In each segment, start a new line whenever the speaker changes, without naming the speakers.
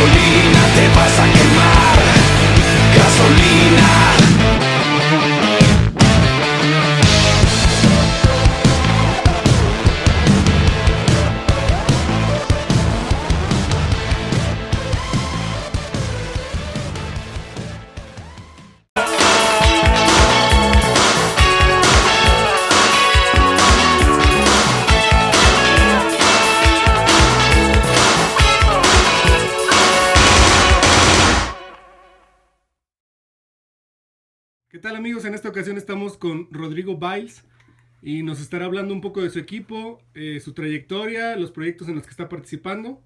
gasolina, te vas a quemar. Gasolina.
¿Qué tal, amigos? En esta ocasión estamos con Rodrigo Biles y nos estará hablando un poco de su equipo, su trayectoria, los proyectos en los que está participando.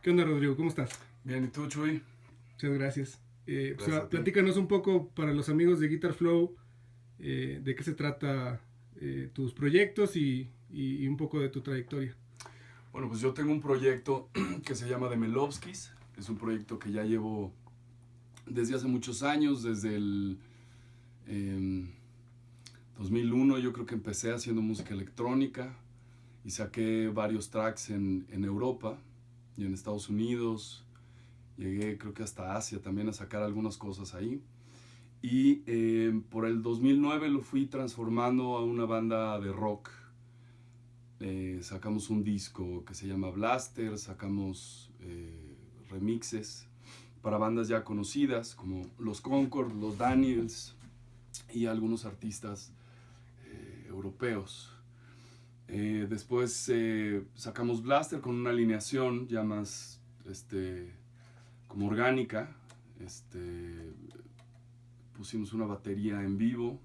¿Qué onda, Rodrigo? ¿Cómo estás?
Bien, ¿y tú, Chuy?
Muchas gracias.
Gracias a ti.
Platícanos un poco para los amigos de Guitar Flow de qué se trata tus proyectos y un poco de tu trayectoria.
Bueno, pues yo tengo un proyecto que se llama The Melovskis. Es un proyecto que ya llevo desde hace muchos años, desde el 2001 yo creo que empecé haciendo música electrónica y saqué varios tracks en Europa y en Estados Unidos. Llegué creo que hasta Asia también a sacar algunas cosas ahí. Y por el 2009 lo fui transformando a una banda de rock. Sacamos un disco que se llama Blaster, sacamos remixes para bandas ya conocidas como los Concord, los Daniels y algunos artistas europeos. Después sacamos Blaster con una alineación ya más como orgánica. Pusimos una batería en vivo.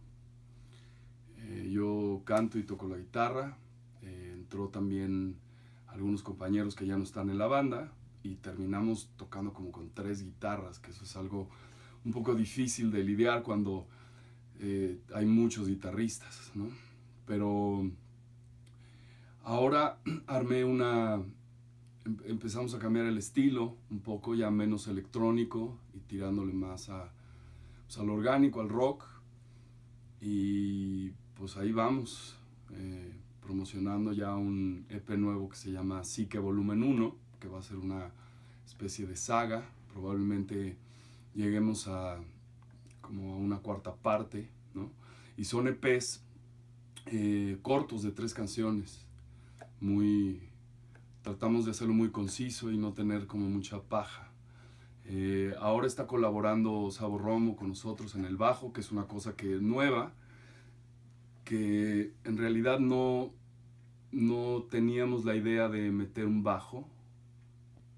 Yo canto y toco la guitarra. Entró también algunos compañeros que ya no están en la banda y terminamos tocando como con 3 guitarras, que eso es algo un poco difícil de lidiar cuando hay muchos guitarristas, ¿no? Pero ahora empezamos a cambiar el estilo, un poco ya menos electrónico y tirándole más al orgánico, al rock. Y pues ahí vamos, promocionando ya un EP nuevo que se llama Psique Volumen 1, que va a ser una especie de saga. Probablemente lleguemos como a una 4ª parte, ¿no? Y son EPs cortos de 3 canciones. Tratamos de hacerlo muy conciso y no tener como mucha paja. Ahora está colaborando Sabo Romo con nosotros en el bajo, que es una cosa que nueva, que en realidad no teníamos la idea de meter un bajo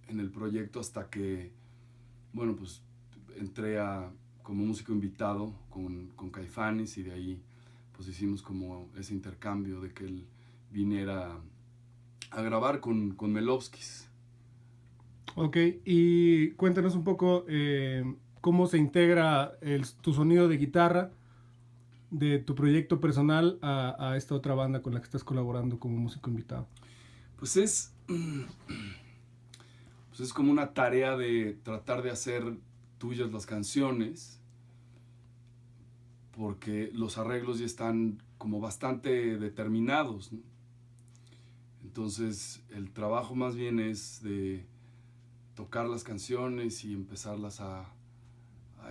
en el proyecto hasta que, bueno, pues entré como músico invitado con Caifanes y de ahí pues hicimos como ese intercambio de que él viniera a grabar con Melovskis.
Ok, y cuéntanos un poco cómo se integra tu sonido de guitarra de tu proyecto personal a esta otra banda con la que estás colaborando como músico invitado.
Pues es como una tarea de tratar de hacer tuyas las canciones, porque los arreglos ya están como bastante determinados, ¿no? Entonces el trabajo más bien es de tocar las canciones y empezarlas a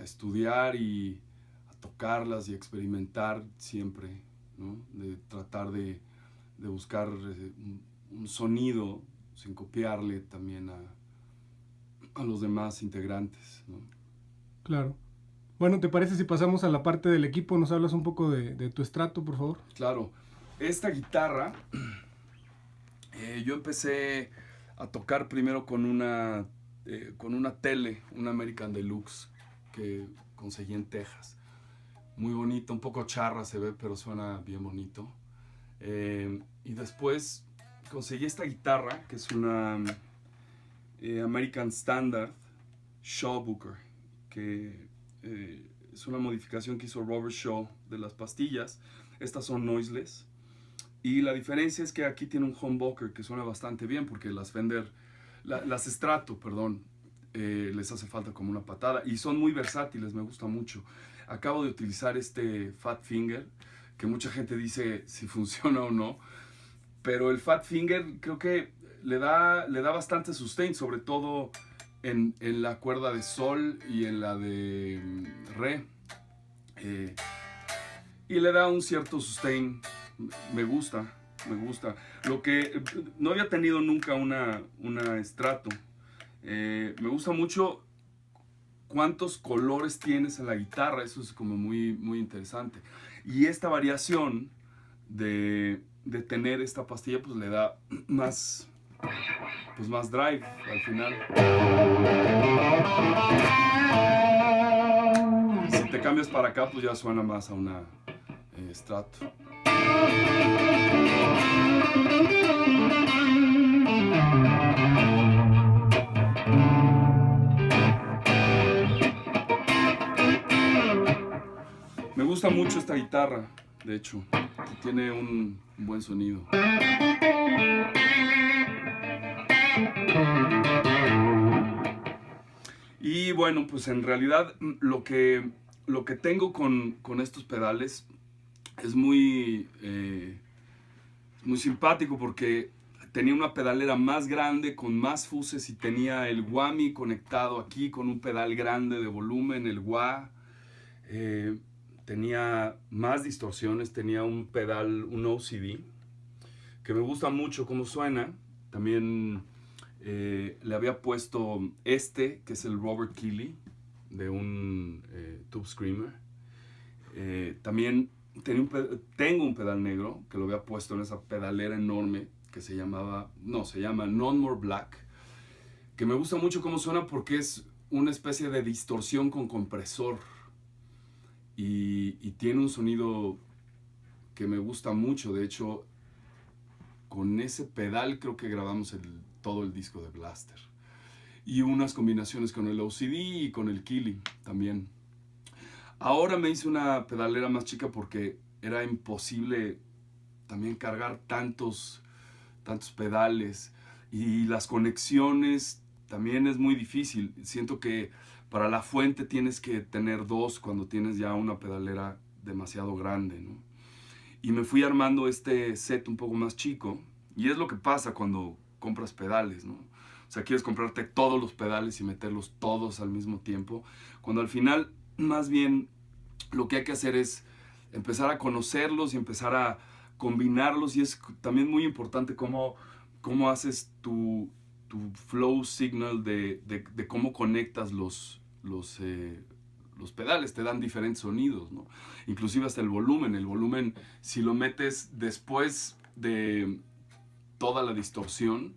estudiar y a tocarlas y experimentar siempre, ¿no? De tratar de buscar un sonido sin copiarle también a los demás integrantes, ¿no?
Claro. Bueno, ¿te parece si pasamos a la parte del equipo? ¿Nos hablas un poco de tu estrato, por favor?
Claro. Esta guitarra, yo empecé a tocar primero con una tele, una American Deluxe, que conseguí en Texas. Muy bonita, un poco charra se ve, pero suena bien bonito. Y después conseguí esta guitarra, que es una American Standard Shaw Booker, que es una modificación que hizo Robert Shaw de las pastillas. Estas son noiseless. Y la diferencia es que aquí tiene un humbucker que suena bastante bien, porque las Fender, las Strato, perdón, les hace falta como una patada. Y son muy versátiles, me gusta mucho. Acabo de utilizar este Fat Finger, que mucha gente dice si funciona o no. Pero el Fat Finger creo que le da bastante sustain, sobre todo en la cuerda de sol y en la de re. Y le da un cierto sustain. Me gusta. Lo que no había tenido nunca una estrato. Me gusta mucho cuántos colores tienes en la guitarra. Eso es como muy interesante. Y esta variación de tener esta pastilla pues le da más drive al final. Si te cambias para acá pues ya suena más a una Strato. Me gusta mucho esta guitarra, de hecho, tiene un buen sonido. Y bueno, pues en realidad lo que tengo con estos pedales es muy simpático porque tenía una pedalera más grande con más fuses y tenía el whammy conectado aquí con un pedal grande de volumen, el wah. Tenía más distorsiones, tenía un pedal, un OCD, que me gusta mucho cómo suena. También le había puesto que es el Robert Keeley, de un Tube Screamer. También tengo un pedal negro, que lo había puesto en esa pedalera enorme, que se llama None More Black, que me gusta mucho cómo suena porque es una especie de distorsión con compresor. Y tiene un sonido que me gusta mucho. De hecho, con ese pedal creo que grabamos todo el disco de Blaster. Y unas combinaciones con el OCD y con el Keeley también. Ahora me hice una pedalera más chica porque era imposible también cargar tantos pedales. Y las conexiones también es muy difícil. Siento que para la fuente tienes que tener dos cuando tienes ya una pedalera demasiado grande, ¿no? Y me fui armando este set un poco más chico. Y es lo que pasa cuando compras pedales, ¿no? O sea, quieres comprarte todos los pedales y meterlos todos al mismo tiempo. Cuando al final, más bien, lo que hay que hacer es empezar a conocerlos y empezar a combinarlos. Y es también muy importante cómo haces tu flow signal de cómo conectas los pedales. Te dan diferentes sonidos, ¿no? Inclusive hasta el volumen, si lo metes después de toda la distorsión,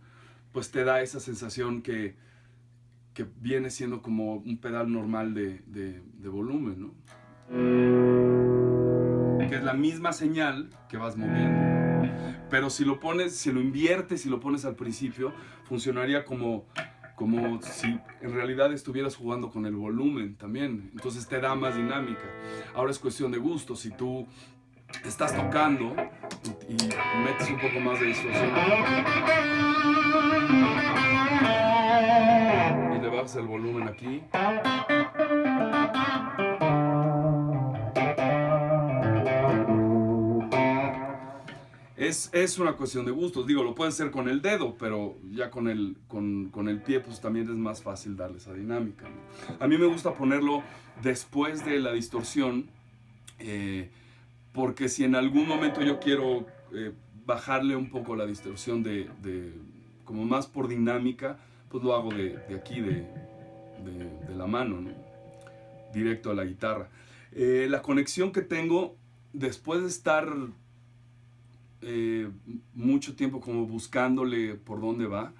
pues te da esa sensación que viene siendo como un pedal normal de volumen, ¿no? Que es la misma señal que vas moviendo. Pero si lo inviertes y lo pones al principio, funcionaría como si en realidad estuvieras jugando con el volumen también. Entonces te da más dinámica. Ahora es cuestión de gusto. Si tú estás tocando y metes un poco más de distorsión y le bajas el volumen aquí, es una cuestión de gustos. Digo, lo puedes hacer con el dedo, pero ya con el pie pues también es más fácil darle esa dinámica, ¿no? A mí me gusta ponerlo después de la distorsión, porque si en algún momento yo quiero bajarle un poco la distorsión como más por dinámica, pues lo hago de aquí, de la mano, ¿no? Directo a la guitarra. La conexión que tengo después de estar mucho tiempo como buscándole por dónde va,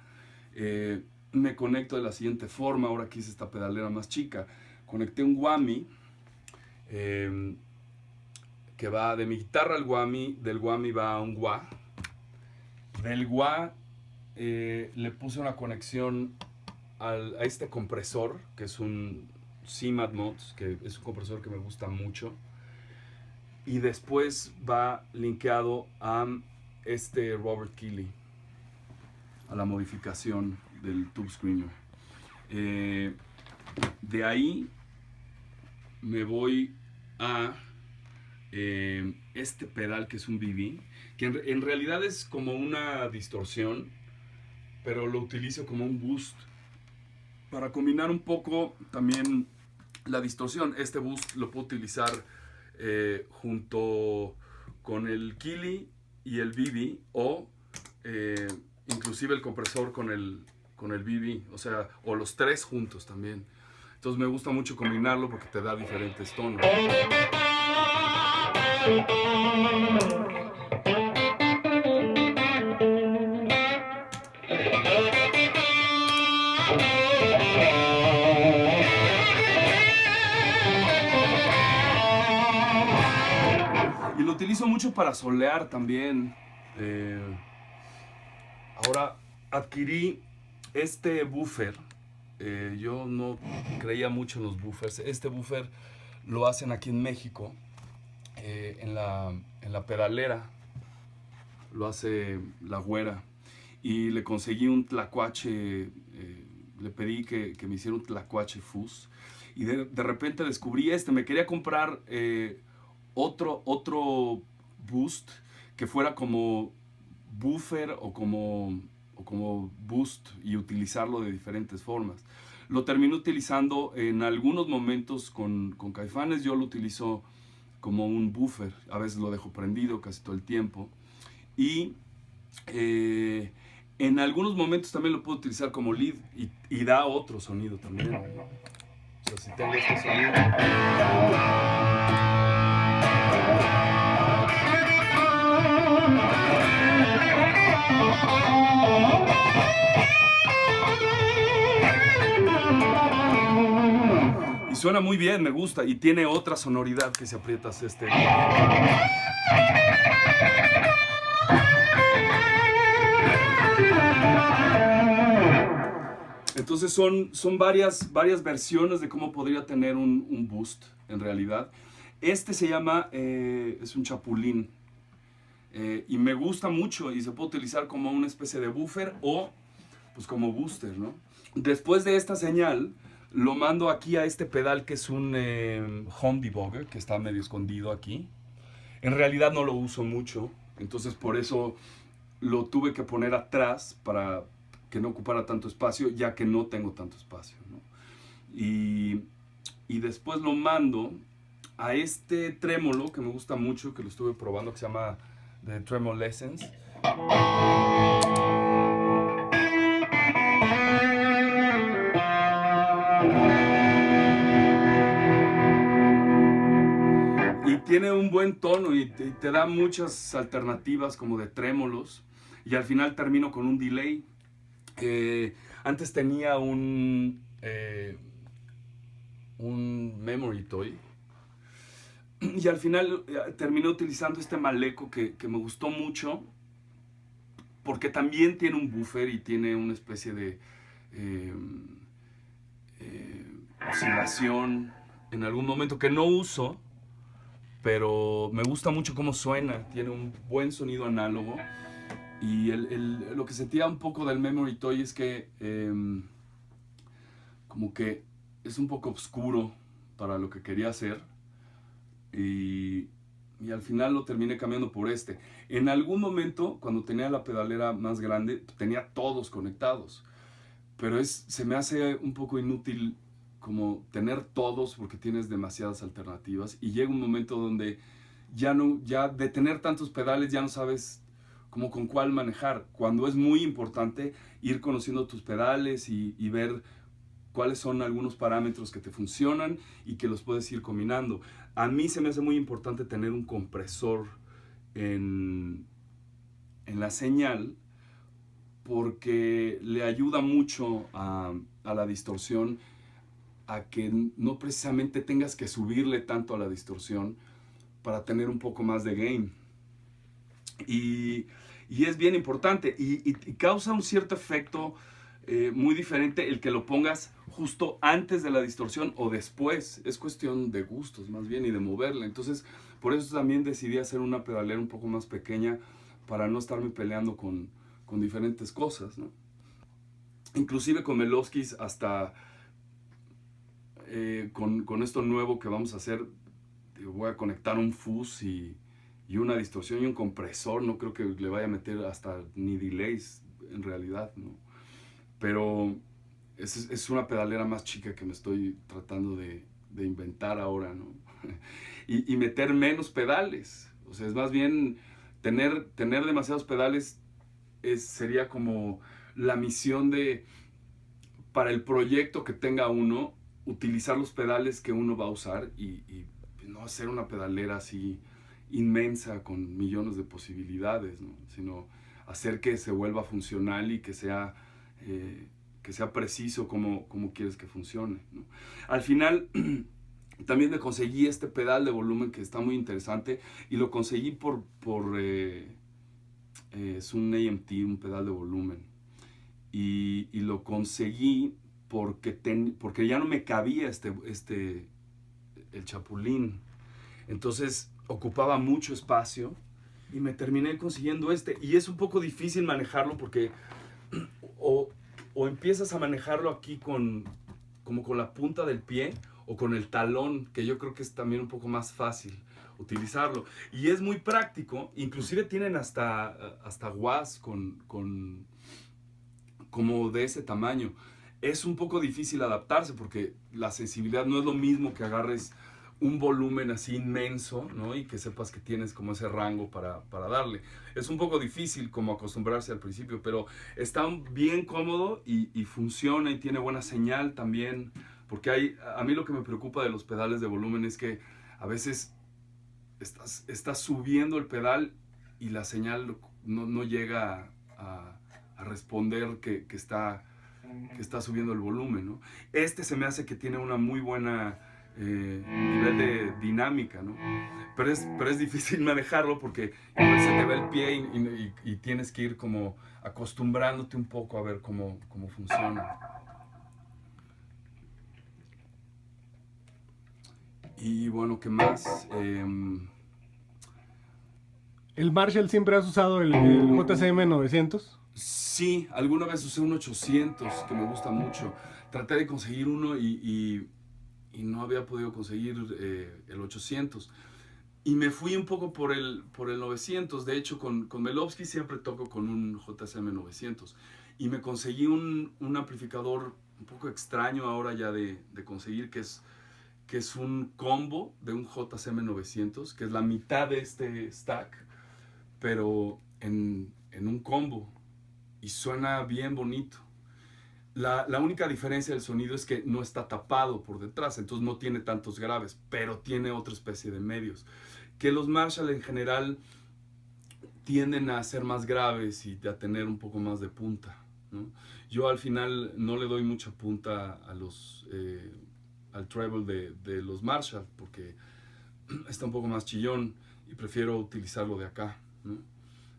me conecto de la siguiente forma. Ahora que hice esta pedalera más chica, conecté un whammy que va de mi guitarra al whammy, del whammy va a un wah, del wah le puse una conexión a este compresor, que es un CMAT Mods, que es un compresor que me gusta mucho. Y después va linkeado a este Robert Keeley, a la modificación del Tube Screamer. De ahí me voy a este pedal que es un BB, que en realidad es como una distorsión, pero lo utilizo como un boost. para combinar un poco también la distorsión. Este boost lo puedo utilizar junto con el Kili y el BB, o inclusive el compresor con el BB, o sea, o los tres juntos también. Entonces me gusta mucho combinarlo porque te da diferentes tonos. Y lo utilizo mucho para solear también. Ahora adquirí este buffer. Yo no creía mucho en los buffers. Este buffer lo hacen aquí en México, en la pedalera. Lo hace la güera. Y le conseguí un tlacuache, le pedí que me hiciera un tlacuache fuzz. Y de repente descubrí este. Me quería comprar otro boost que fuera como buffer o como boost y utilizarlo de diferentes formas. Lo terminé utilizando en algunos momentos con Caifanes. Yo lo utilizo como un buffer. A veces lo dejo prendido casi todo el tiempo. Y en algunos momentos también lo puedo utilizar como lead y da otro sonido también. O sea, si tengo este sonido. Y suena muy bien, me gusta. Y tiene otra sonoridad que si aprietas este. Entonces son varias versiones de cómo podría tener un boost en realidad. Este se llama, es un chapulín. Y me gusta mucho y se puede utilizar como una especie de buffer o pues como booster, ¿no? Después de esta señal, lo mando aquí a este pedal que es un home debugger, que está medio escondido aquí. En realidad no lo uso mucho, entonces por eso lo tuve que poner atrás para que no ocupara tanto espacio, ya que no tengo tanto espacio, ¿no? Y después lo mando a este trémolo que me gusta mucho, que lo estuve probando, que se llama The Tremolescence. Y tiene un buen tono y te da muchas alternativas como de trémolos. Y al final termino con un delay. Antes tenía un Memory Toy. Y al final terminé utilizando este Maleco que me gustó mucho. Porque también tiene un buffer y tiene una especie de oscilación en algún momento que no uso. Pero me gusta mucho cómo suena. Tiene un buen sonido análogo. Y lo que sentía un poco del Memory Toy es que como que es un poco oscuro para lo que quería hacer. Y al final lo terminé cambiando por este. En algún momento, cuando tenía la pedalera más grande, tenía todos conectados. Pero se me hace un poco inútil como tener todos porque tienes demasiadas alternativas. Y llega un momento donde ya de tener tantos pedales ya no sabes como con cuál manejar, cuando es muy importante ir conociendo tus pedales y ver cuáles son algunos parámetros que te funcionan y que los puedes ir combinando. A mí se me hace muy importante tener un compresor en la señal porque le ayuda mucho a la distorsión, a que no precisamente tengas que subirle tanto a la distorsión para tener un poco más de gain. Y es bien importante y causa un cierto efecto muy diferente el que lo pongas justo antes de la distorsión o después. Es cuestión de gustos más bien y de moverla. Entonces por eso también decidí hacer una pedalera un poco más pequeña para no estarme peleando con diferentes cosas, ¿no? Inclusive con Meloskis hasta con esto nuevo que vamos a hacer, voy a conectar un fuzz y una distorsión y un compresor. No creo que le vaya a meter hasta ni delays en realidad, ¿no? Pero es una pedalera más chica que me estoy tratando de inventar ahora, ¿no? Y meter menos pedales. O sea, es más bien tener demasiados pedales sería como la misión para el proyecto que tenga uno, utilizar los pedales que uno va a usar y no hacer una pedalera así inmensa con millones de posibilidades, ¿no? Sino hacer que se vuelva funcional y que sea preciso como quieres que funcione, ¿no? Al final también me conseguí este pedal de volumen que está muy interesante y lo conseguí es un AMT, un pedal de volumen. Y lo conseguí porque ya no me cabía el Chapulín. Entonces ocupaba mucho espacio y me terminé consiguiendo este. Y es un poco difícil manejarlo porque o empiezas a manejarlo aquí como con la punta del pie o con el talón, que yo creo que es también un poco más fácil utilizarlo. Y es muy práctico, inclusive tienen hasta guas como de ese tamaño. Es un poco difícil adaptarse porque la sensibilidad no es lo mismo que agarres un volumen así inmenso, ¿no? Y que sepas que tienes como ese rango para darle. Es un poco difícil como acostumbrarse al principio, pero está bien cómodo y funciona y tiene buena señal también. Porque a mí lo que me preocupa de los pedales de volumen es que a veces estás subiendo el pedal y la señal no llega a responder que está subiendo el volumen, ¿no? Se me hace que tiene una muy buena nivel de dinámica, ¿no? Pero es difícil manejarlo porque igual se te va el pie y tienes que ir como acostumbrándote un poco a ver cómo funciona. Y bueno, ¿qué más?
¿El Marshall siempre has usado el JCM 900?
Sí, alguna vez usé un 800 que me gusta mucho. Traté de conseguir uno y no había podido conseguir el 800. Y me fui un poco por el 900. De hecho, con Melovsky siempre toco con un JCM 900. Y me conseguí un amplificador un poco extraño ahora ya de conseguir, que es un combo de un JCM 900, que es la mitad de este stack, pero en un combo. Y suena bien bonito. La única diferencia del sonido es que no está tapado por detrás, entonces no tiene tantos graves, pero tiene otra especie de medios. Que los Marshall en general tienden a ser más graves y a tener un poco más de punta, ¿no? Yo al final no le doy mucha punta al treble de los Marshall porque está un poco más chillón y prefiero utilizarlo de acá, ¿no?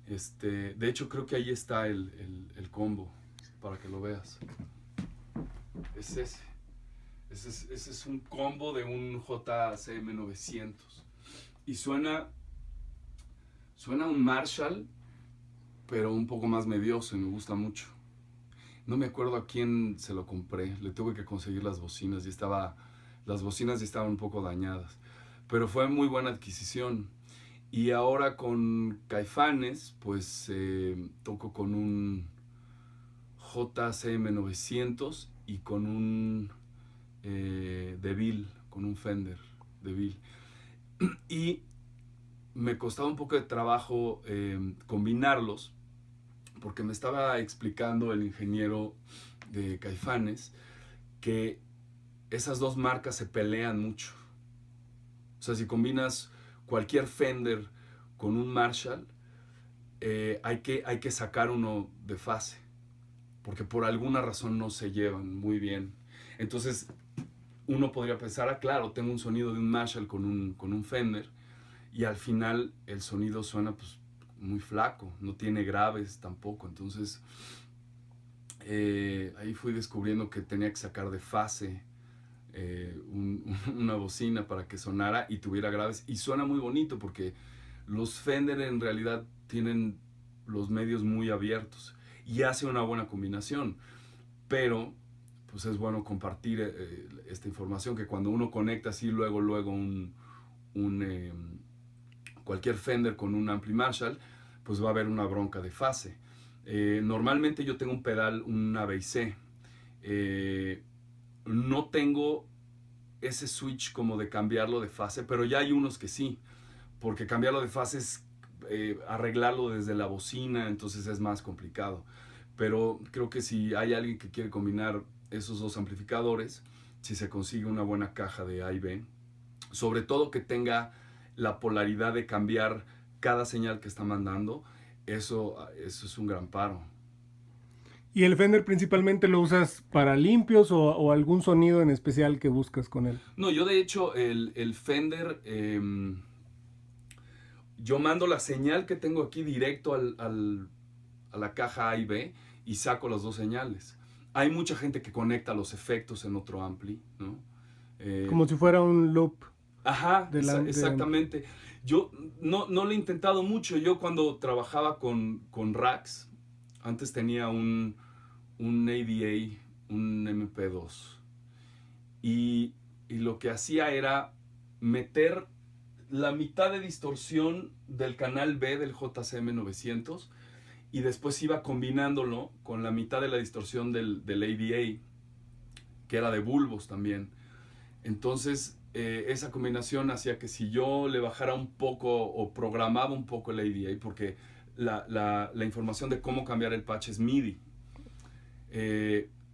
De hecho creo que ahí está el combo para que lo veas. Es ese. Ese es un combo de un JCM 900 y suena un Marshall, pero un poco más medioso y me gusta mucho. No me acuerdo a quién se lo compré, le tuve que conseguir las bocinas las bocinas ya estaban un poco dañadas, pero fue muy buena adquisición. Y ahora con Caifanes, pues toco con un JCM 900 y con un DeVille, con un Fender DeVille. Y me costaba un poco de trabajo combinarlos, porque me estaba explicando el ingeniero de Caifanes que esas dos marcas se pelean mucho. O sea, si combinas cualquier Fender con un Marshall, hay que sacar uno de fase, porque por alguna razón no se llevan muy bien. Entonces uno podría pensar, claro, tengo un sonido de un Marshall con un Fender, y al final el sonido suena pues muy flaco, no tiene graves tampoco. Entonces ahí fui descubriendo que tenía que sacar de fase una bocina para que sonara y tuviera graves, y suena muy bonito porque los Fender en realidad tienen los medios muy abiertos y hace una buena combinación, pero pues es bueno compartir esta información, que cuando uno conecta así luego cualquier Fender con un ampli Marshall, pues va a haber una bronca de fase. Normalmente yo tengo un pedal, un A, B y C, no tengo ese switch como de cambiarlo de fase, pero ya hay unos que sí, porque cambiarlo de fase es arreglarlo desde la bocina, entonces es más complicado. Pero creo que si hay alguien que quiere combinar esos dos amplificadores, si se consigue una buena caja de A y B, sobre todo que tenga la polaridad de cambiar cada señal que está mandando, eso es un gran paro.
¿Y el Fender principalmente lo usas para limpios o algún sonido en especial que buscas con él?
No, yo de hecho el Fender, yo mando la señal que tengo aquí directo a la caja A y B y saco las dos señales. Hay mucha gente que conecta los efectos en otro ampli, ¿no?
Como si fuera un loop.
Ajá,
De
exactamente. Yo no lo he intentado mucho. Yo cuando trabajaba con racks, antes tenía un ADA, un MP2. Y lo que hacía era meter la mitad de distorsión del canal B del JCM 900 y después iba combinándolo con la mitad de la distorsión del ADA, que era de bulbos también. Entonces, esa combinación hacía que si yo le bajara un poco o programaba un poco el ADA, porque la información de cómo cambiar el patch es MIDI,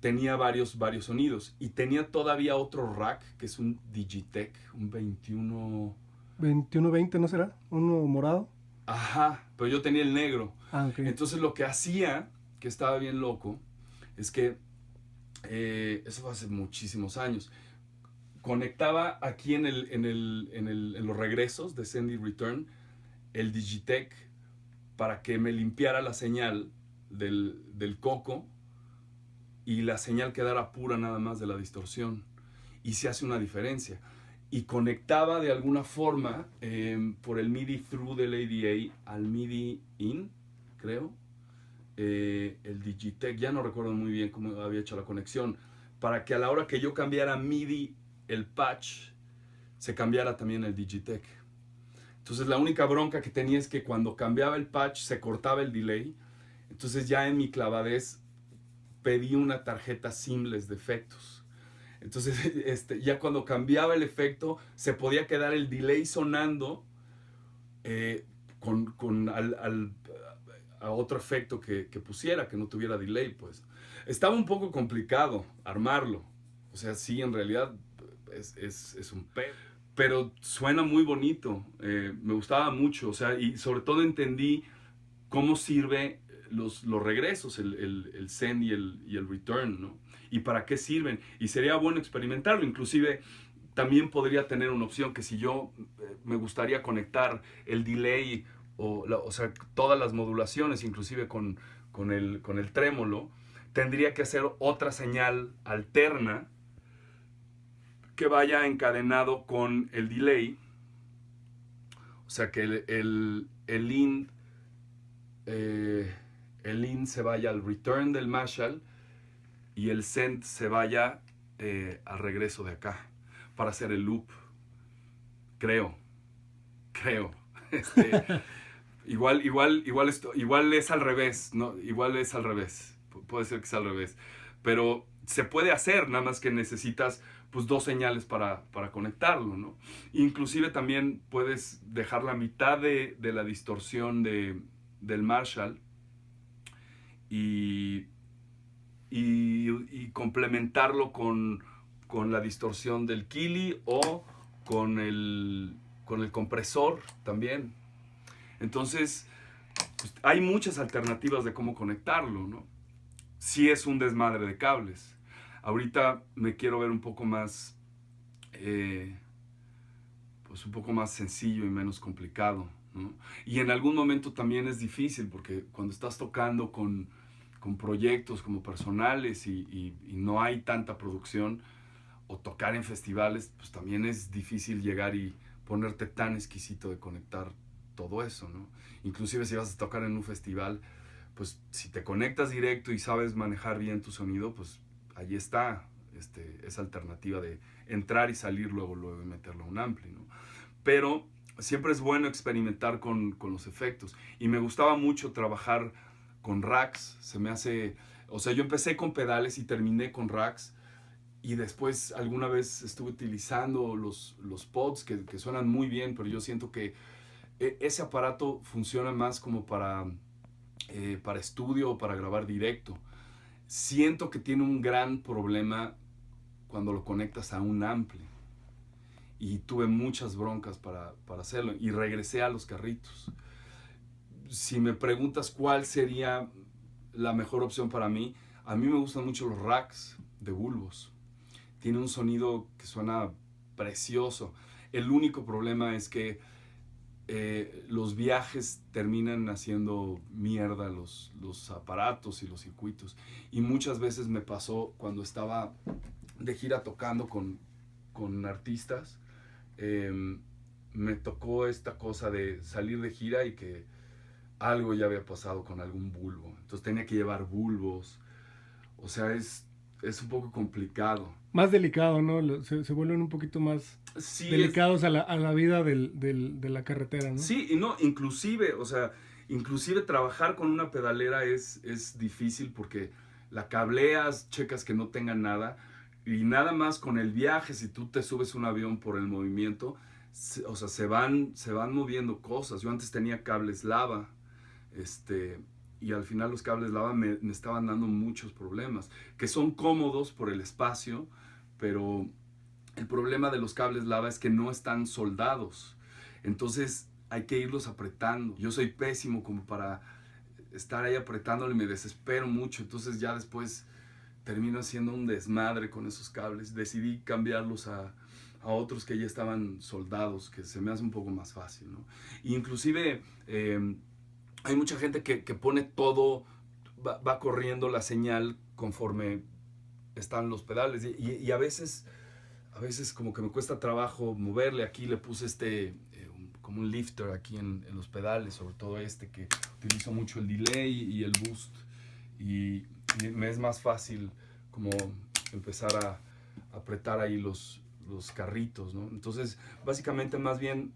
tenía varios sonidos. Y tenía todavía otro rack, que es un Digitech, un
2120, ¿no será? ¿Uno morado?
Ajá, pero yo tenía el negro.
Ah, ok.
Entonces lo que hacía, que estaba bien loco, es que, eso fue hace muchísimos años, conectaba aquí en los regresos de Send y Return el Digitech para que me limpiara la señal del coco y la señal quedara pura nada más de la distorsión. Y se hace una diferencia. Y conectaba de alguna forma por el MIDI through del ADA al MIDI in, creo. El Digitech, ya no recuerdo muy bien cómo había hecho la conexión, para que a la hora que yo cambiara MIDI el patch, se cambiara también el Digitech. Entonces la única bronca que tenía es que cuando cambiaba el patch se cortaba el delay. Entonces ya en mi clavadez pedí una tarjeta seamless de efectos. Entonces ya cuando cambiaba el efecto se podía quedar el delay sonando a otro efecto que pusiera, que no tuviera delay, pues. Estaba un poco complicado armarlo. O sea, sí, en realidad es un pedo. Pero suena muy bonito. Me gustaba mucho. O sea, y sobre todo entendí cómo sirve los regresos, el send y el return, ¿no? Y para qué sirven. Y sería bueno experimentarlo. Inclusive también podría tener una opción que si yo me gustaría conectar el delay o sea, todas las modulaciones, inclusive con el trémolo, tendría que hacer otra señal alterna que vaya encadenado con el delay. O sea, que el in se vaya al return del Marshall y el send se vaya al regreso de acá para hacer el loop. Creo. Igual es al revés, ¿no? Igual es al revés. Puede ser que sea al revés. Pero se puede hacer, nada más que necesitas pues dos señales para conectarlo, ¿no? Inclusive también puedes dejar la mitad de la distorsión del Marshall y complementarlo con la distorsión del Kili o con el compresor también. Entonces, pues, hay muchas alternativas de cómo conectarlo, ¿no? Sí es un desmadre de cables. Ahorita me quiero ver un poco más, pues un poco más sencillo y menos complicado, ¿no? Y en algún momento también es difícil porque cuando estás tocando con proyectos como personales y no hay tanta producción, o tocar en festivales, pues también es difícil llegar y ponerte tan exquisito de conectar todo eso, ¿no? Inclusive si vas a tocar en un festival, pues si te conectas directo y sabes manejar bien tu sonido, pues ahí está esa alternativa de entrar y salir luego y meterlo a un ampli, ¿no? Pero siempre es bueno experimentar con los efectos. Y me gustaba mucho trabajar con racks. Se me hace O sea, yo empecé con pedales y terminé con racks. Y después alguna vez estuve utilizando los pods que suenan muy bien, pero yo siento que ese aparato funciona más como para estudio o para grabar directo. Siento que tiene un gran problema cuando lo conectas a un ampli. Y tuve muchas broncas para hacerlo. Y regresé a los carritos. Si me preguntas cuál sería la mejor opción para mí, a mí me gustan mucho los racks de bulbos. Tiene un sonido que suena precioso. El único problema es que los viajes terminan haciendo mierda los aparatos y los circuitos. Y muchas veces me pasó cuando estaba de gira tocando con artistas, me tocó esta cosa de salir de gira y que algo ya había pasado con algún bulbo. Entonces tenía que llevar bulbos. O sea, es un poco complicado.
Más delicado, ¿no? Se vuelven un poquito más
Sí,
delicados a la vida de la carretera, ¿no?
Sí, y no, inclusive, o sea, inclusive trabajar con una pedalera es difícil porque la cableas, checas que no tenga nada, y nada más con el viaje, si tú te subes un avión por el movimiento, o sea, se van moviendo cosas. Yo antes tenía cables lava, y al final los cables lava me estaban dando muchos problemas, que son cómodos por el espacio, pero el problema de los cables lava es que no están soldados. Entonces hay que irlos apretando. Yo soy pésimo como para estar ahí apretándolo y me desespero mucho. Entonces ya después termino haciendo un desmadre con esos cables. Decidí cambiarlos a otros que ya estaban soldados, que se me hace un poco más fácil, ¿no? Y inclusive hay mucha gente que pone todo, va corriendo la señal conforme están los pedales. Y a veces como que me cuesta trabajo moverle. Aquí le puse como un lifter aquí en los pedales, sobre todo que utilizo mucho el delay y el boost. Y me es más fácil como empezar a apretar ahí los carritos, ¿no? Entonces, básicamente más bien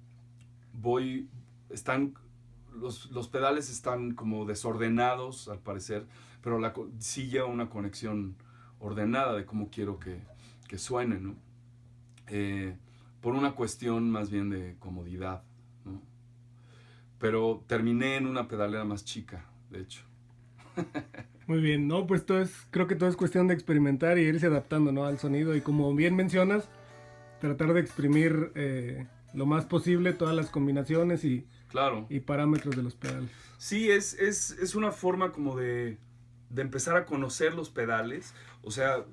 los pedales están como desordenados al parecer, pero sí lleva una conexión ordenada de cómo quiero que suene, ¿no? Por una cuestión más bien de comodidad, ¿no? Pero terminé en una pedalera más chica, de hecho.
Muy bien, no, pues creo que todo es cuestión de experimentar y irse adaptando, ¿no? Al sonido, y como bien mencionas, tratar de exprimir lo más posible todas las combinaciones
Claro.
y parámetros de los pedales.
Sí, es una forma como de empezar a conocer los pedales. O sea,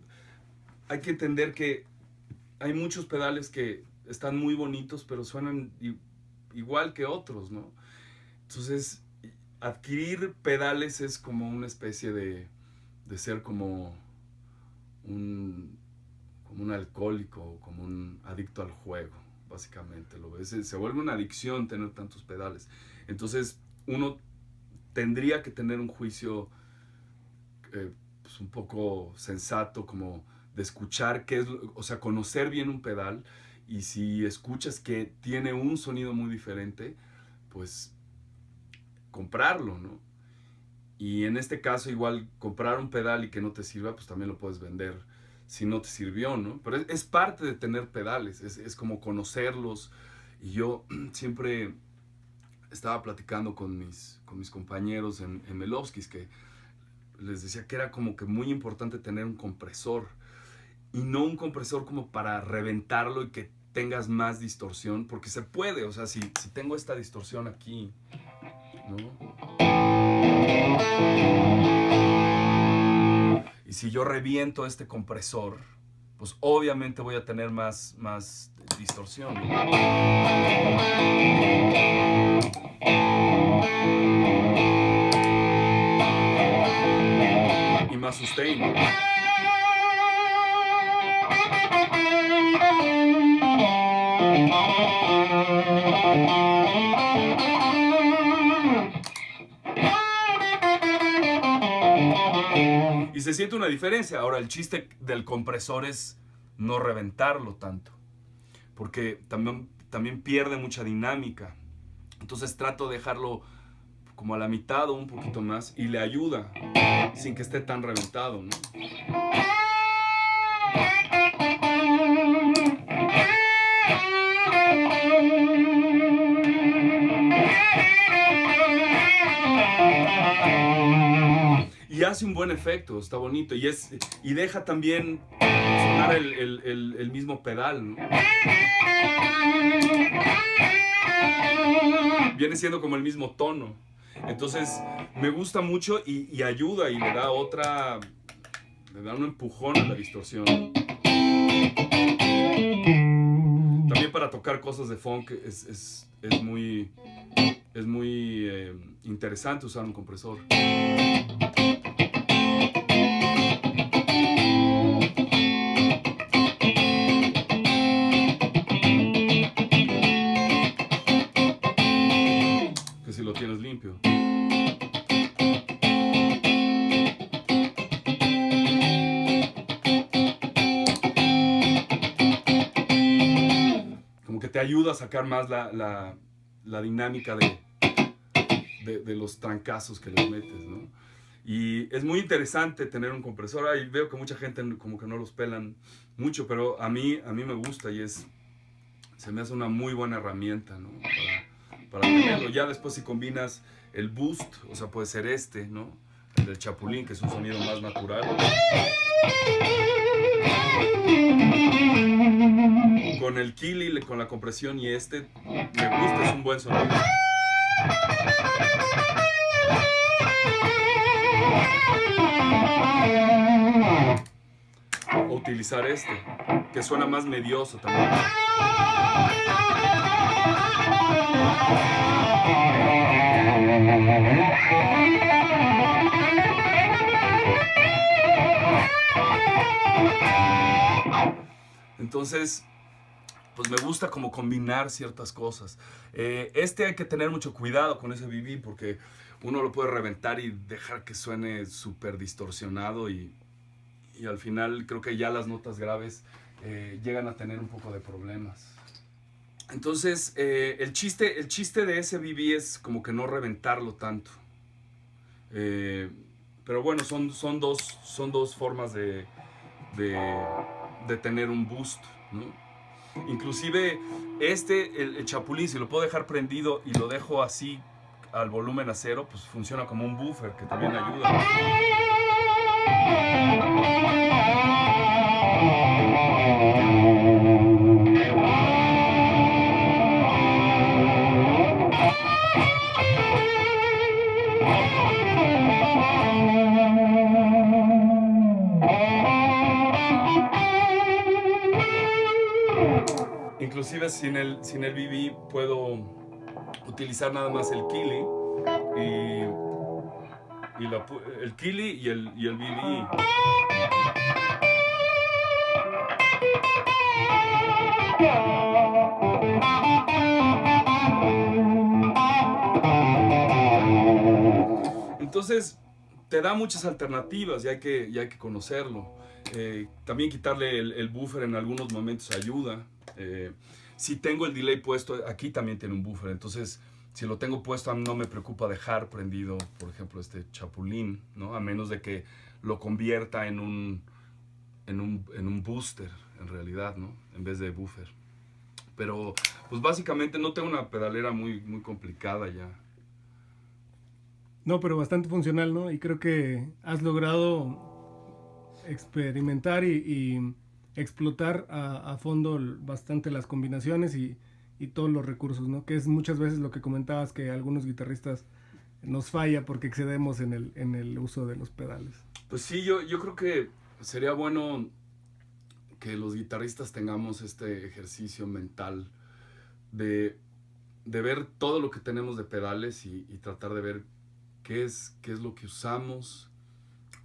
hay que entender que hay muchos pedales que están muy bonitos, pero suenan igual que otros, ¿no? Entonces, adquirir pedales es como una especie de ser como un alcohólico, como un adicto al juego, básicamente. ¿Lo ves? Se vuelve una adicción tener tantos pedales. Entonces, uno tendría que tener un juicio pues un poco sensato, como de escuchar o sea, conocer bien un pedal, y si escuchas que tiene un sonido muy diferente, pues comprarlo, ¿no? Y en este caso igual comprar un pedal y que no te sirva, pues también lo puedes vender si no te sirvió, ¿no? Pero es parte de tener pedales, es como conocerlos. Y yo siempre estaba platicando con mis compañeros en Melovskis, que les decía que era como que muy importante tener un compresor, y no un compresor como para reventarlo y que tengas más distorsión, porque se puede. O sea, si tengo esta distorsión aquí, ¿no? Y si yo reviento este compresor, pues obviamente voy a tener más distorsión, ¿no? Y más sustain, ¿no? Y se siente una diferencia. Ahora, el chiste del compresor es no reventarlo tanto, porque también pierde mucha dinámica. Entonces trato de dejarlo como a la mitad o un poquito más y le ayuda sin que esté tan reventado, ¿no? Y hace un buen efecto, está bonito. Y deja también sonar el mismo pedal, ¿no? Viene siendo como el mismo tono. Entonces, me gusta mucho y ayuda y le da un empujón a la distorsión. También para tocar cosas de funk es muy interesante usar un compresor. Que si lo tienes limpio. Como que te ayuda a sacar más la dinámica de los trancazos que les metes, ¿no? Y es muy interesante tener un compresor. Ahí veo que mucha gente como que no los pelan mucho, pero a mí me gusta y se me hace una muy buena herramienta, ¿no? Para tenerlo. Ya después si combinas el boost, o sea, puede ser ¿no? El del Chapulín, que es un sonido más natural. Con el Kili, con la compresión y me gusta, es un buen sonido. O utilizar que suena más medioso también. Entonces, pues me gusta como combinar ciertas cosas. Hay que tener mucho cuidado con ese BB porque uno lo puede reventar y dejar que suene súper distorsionado y al final creo que ya las notas graves llegan a tener un poco de problemas. Entonces, el chiste de ese BB es como que no reventarlo tanto. Pero bueno, son dos formas de tener un boost, ¿no? Inclusive el Chapulín, si lo puedo dejar prendido y lo dejo así al volumen a 0, pues funciona como un buffer que también ayuda. Inclusive sin el BB puedo utilizar nada más el Kili el Kili y el BB. Entonces te da muchas alternativas y hay que conocerlo. También quitarle el buffer en algunos momentos ayuda. Si tengo el delay puesto, aquí también tiene un buffer, entonces si lo tengo puesto no me preocupa dejar prendido, por ejemplo, este Chapulín, ¿no? A menos de que lo convierta en un booster, en realidad, ¿no? En vez de buffer. Pero, pues básicamente no tengo una pedalera muy, muy complicada ya.
No, pero bastante funcional, ¿no? Y creo que has logrado experimentar y explotar a fondo bastante las combinaciones y todos los recursos, ¿no? Que es muchas veces lo que comentabas, que algunos guitarristas nos falla porque excedemos en el uso de los pedales.
Pues sí, yo creo que sería bueno que los guitarristas tengamos este ejercicio mental de ver todo lo que tenemos de pedales y tratar de ver qué es lo que usamos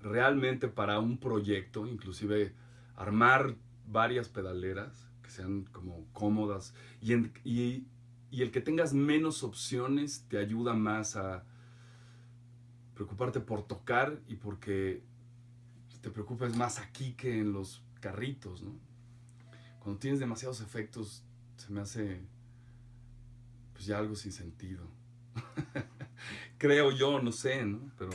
realmente para un proyecto, inclusive armar varias pedaleras que sean como cómodas y el que tengas menos opciones te ayuda más a preocuparte por tocar y porque te preocupes más aquí que en los carritos, ¿no? Cuando tienes demasiados efectos se me hace pues ya algo sin sentido. creo yo, no sé, ¿no? Pero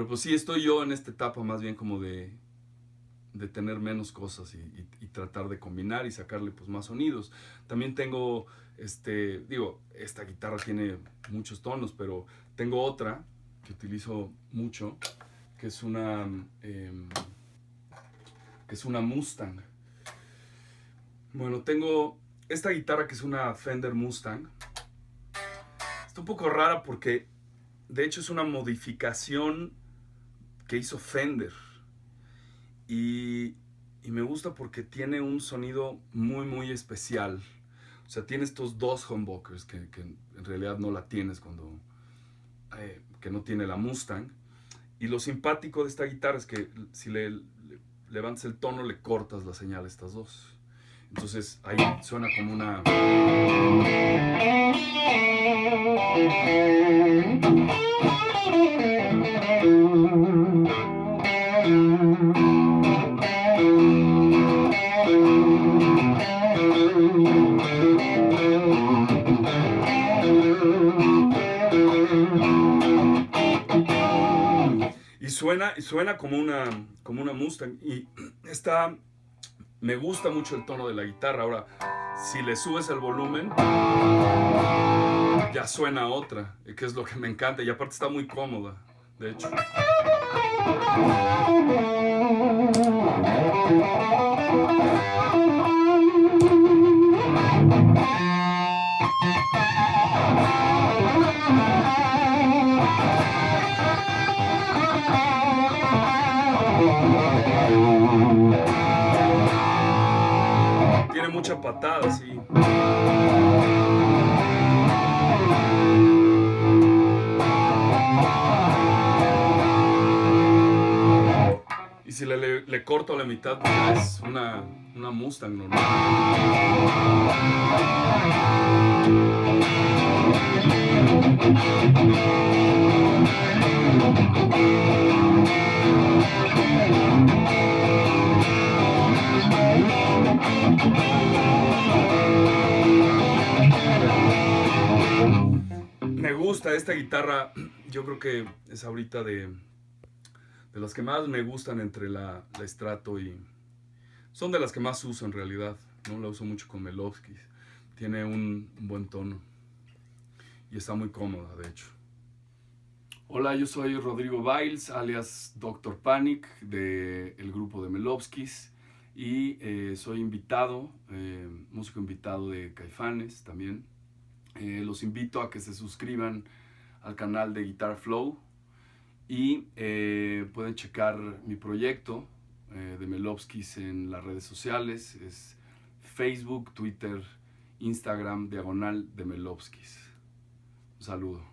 pues sí, estoy yo en esta etapa más bien como de tener menos cosas y tratar de combinar y sacarle pues más sonidos. También tengo, esta guitarra tiene muchos tonos, pero tengo otra que utilizo mucho, que es una Mustang. Bueno, tengo esta guitarra que es una Fender Mustang. Está un poco rara porque de hecho es una modificación que hizo Fender. Y me gusta porque tiene un sonido muy, muy especial. O sea, tiene estos dos humbuckers que en realidad no la tienes que no tiene la Mustang. Y lo simpático de esta guitarra es que si le levantas el tono, le cortas la señal a estas dos. Entonces ahí suena como una... Y suena como una Mustang. Y me gusta mucho el tono de la guitarra. Ahora, si le subes el volumen, ya suena otra, que es lo que me encanta. Y aparte está muy cómoda, de hecho. Tiene mucha patada, sí. Y si le corto a la mitad, pues ya es una Mustang normal. Me gusta esta guitarra, yo creo que es ahorita de las que más me gustan entre la Strato y... Son de las que más uso en realidad, ¿no? La uso mucho con Melovskis. Tiene un buen tono y está muy cómoda, de hecho. Hola, yo soy Rodrigo Biles, alias Dr. Panic, del grupo de Melovskis. Y soy invitado, músico invitado de Caifanes también. Los invito a que se suscriban al canal de Guitar Flow y pueden checar mi proyecto de Melovskis en las redes sociales. Es Facebook, Twitter, Instagram, /de Melovskis. Un saludo.